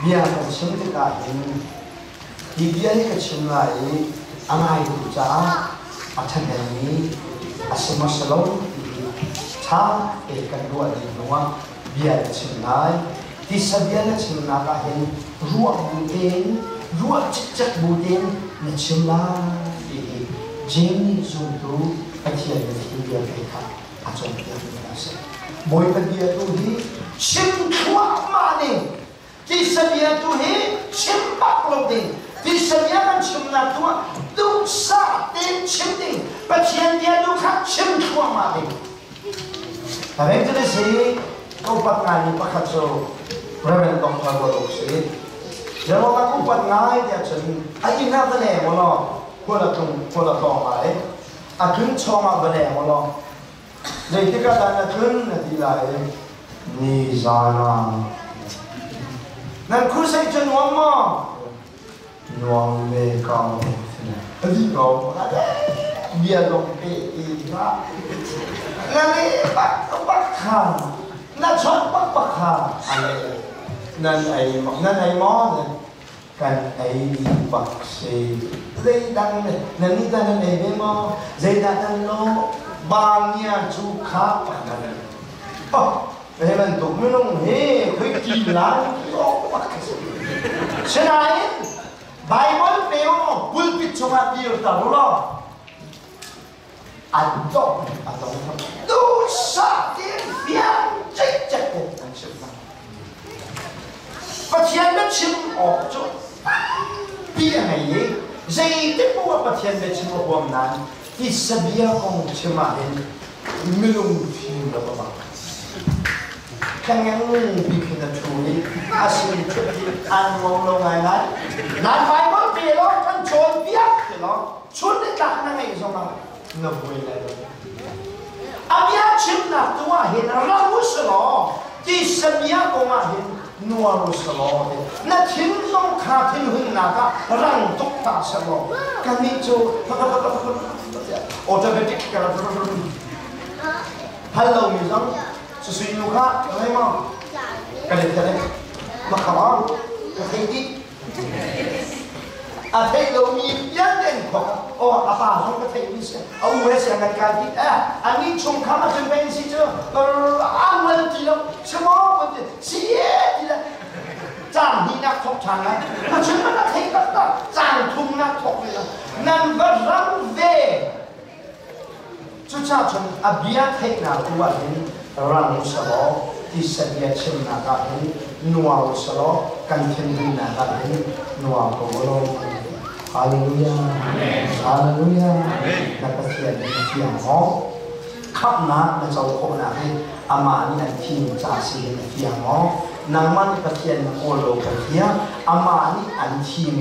bia kan chim te ka in di bia ni ka chim lai angai du cha athan ni asima salom cha e kan ruwa di nuwa bia ka chim lai di sabia na chim na ka hin ruwa bu den ruwa chak bu den na chim lai jing zu tu athia ni bia ka achon bia ka se moi ka bia tu hi chim khwa ma ni di sabia tu hi chim pak lo ding di sabia kan chim na tu du sa den chim ding pa chien dia du kha chim khwa ma ding ta reng tu se ko pat ngai ni pa kha so reverend dong pa lo se ya lo ka ko pat ngai dia chen ai na ta ne mo lo ko la tong ai a kun choma ba ne mo lo dei te ka dan na kun na di lai ni zana nan khu sai chen wa ma nuang le cao đi ngầu bia lông bê ra là đi bắt hàng là chọn bắt hàng nên ấy món cần ấy đi bắt xe dây đăng này nên đi ta nên ấy với mò dây đăng lô bao nhiêu chú khác vậy mình tụi mình không hề khơi kỳ lắm thế này Bible peo pulpit cuma dia tahu lah. Adong dosa dia biang cek macam mana. Pasien macam apa? Biar ni, saya tu buat pasien macam apa nan? Isabia kong cuma ini minum film apa? Kan yang bikin tu asal cuci anmong longan nan Bible pelo kan col biak pelo col tak nangai sama ngabui lagi. Abia cipta tua hin ramus lo di sebia komahin nuarus lo. Na tinong katin hun naga rang tuk tak selo. Kami tu automatic kalau hello misam sesuai muka memang kadang-kadang makamau kahiti athai lo mi yan den ko o apa hong ka thai ni se au we se ngat ka di ani chung kha ma chen ben si cho an wen ti lo chmo ko ti si ye ti la chang ni nak thok chang na ma chen ma thai ka ta chang thung nak thok le nan va rang ve chu cha chen abia thai na tu wa ni rang sa lo ti sa dia chen na ka ni nuwa sa lo kan chen ni na ka ni nuwa ko lo Hallelujah, Hallelujah. Napasiyan siya mo. Kap na sa ko na ama ni ang team sa siya siya mo. Naman napasiyan ng olo kaya ama ni ang team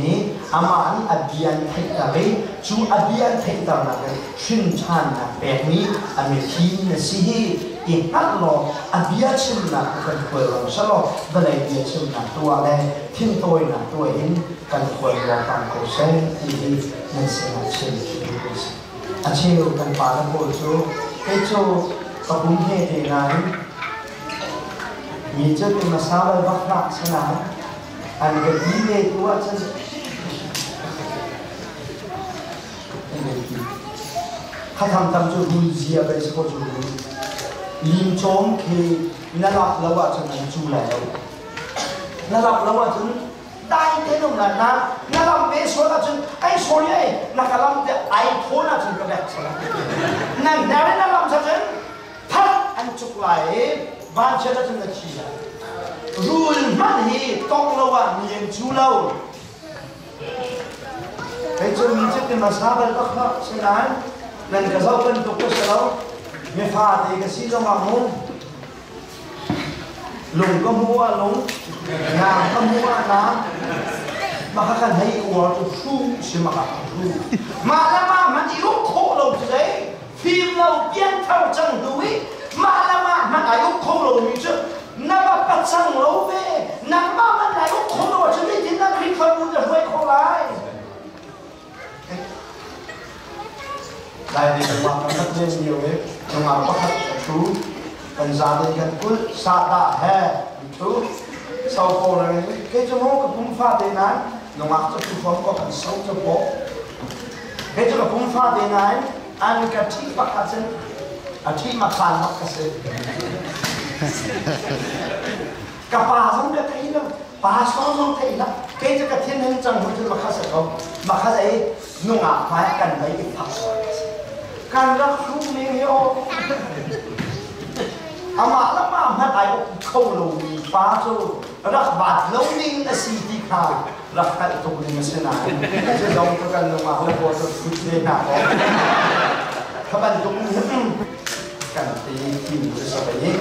ama ni abiyan tayo ju abiyan tayo na shin chan na pehmi ang team na siya ihatlo abiyan sila kan kuwelo salo balay biyan sila tuwa le tintoy na tuwain kan kuwelo kan kosen ini nasihat sila achiyo kan para po so kecho kabunghe dengan Mijat yang masalah bakrak sana, anda gile tua saja. Katam tam tu bulzia berseko tu. Lim chom ke nalap lawa sana julai. Nalap lawa tu, dai tenung na nalap besok tu, ay sorry nakalam de iPhone tu kebetulan sana. Nara nalap saja, pat ancuklai. Baca dah tengah cia. Rule mana tong lawan yang julau. Itu minta ke masalah tak senang. Dan kesalahan tu kesalau. Mefat ega sila mahu. Long kamua long, nam kamua nam. Maka kan hai uar tu su si maka su. Malam mandi rukuk lau today. Film lau biang tahu cang duit. Malam ayuk kolo micu, nama pasang lobe, nama man ayuk kolo jadi tidak rifan muda buat kolai. Dari rumah tempat dia sendiri, rumah pakat itu, penjara kan kul sada hai itu, sau cô là cái chỗ nó cũng pha thế này nó mặc cho chúng con có cần sâu cho bố cái chỗ nó cũng pha thế này anh cái chi bạc hạt sen anh chi mà khàn bạc hạt sen cả bà không được thấy đâu bà sao không thấy đâu cái chỗ cái thiên hình chẳng muốn cho mà khát sẽ không mà khát ấy nó ngã phải cần lấy cái thằng cần rất lúc mình hiểu ama lama mat ai khâu lâu mi phá cho rất bát lâu ninh là gì thì khá rất cái tục ninh sẽ nào chứ đâu có cần mà hậu quả cho chút thế nào các bạn cũng cần tí tìm được sao vậy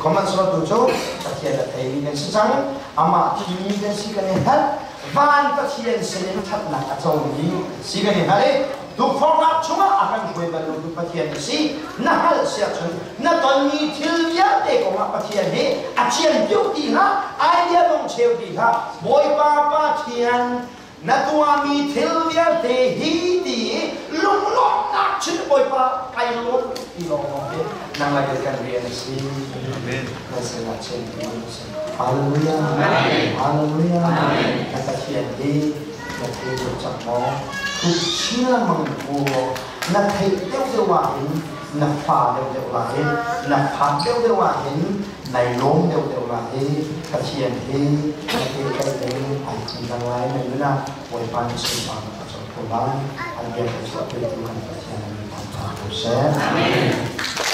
có mặt số đủ chỗ tất nhiên là thấy mình sẽ trắng ama thì mình sẽ cái này hết van tất nhiên sẽ nên thật là cái chỗ mình sẽ cái này hết tu phong lạc chúng akan kue balu tu patian si nahal siapun na toni tilya te ko ma patian he achian beauty ha idea dong cheuti ha boy pa patian na tua mi tilya te hi di lung lok nak chin boy pa kai lok i lo he nang lagi kan rian si amen masela chen haleluya haleluya kata patian he na te chak moทุกเชื่อมังบัวนักเทศเดียวว่าเห็นนักฝ่าเดียวว่าเห็นนักพักเดียวว่าเห็นในล้มเดียวว่าเห็นกระเทียมเห็นกระเทียมกระเทียมไอ้คนทั้งหลายในนั้นนะวันปันสุภาพกับสมบูรณ์อันเดียวกับสวัสดิ์ทุกคนกระเทียมมีความภาคภูมิใจ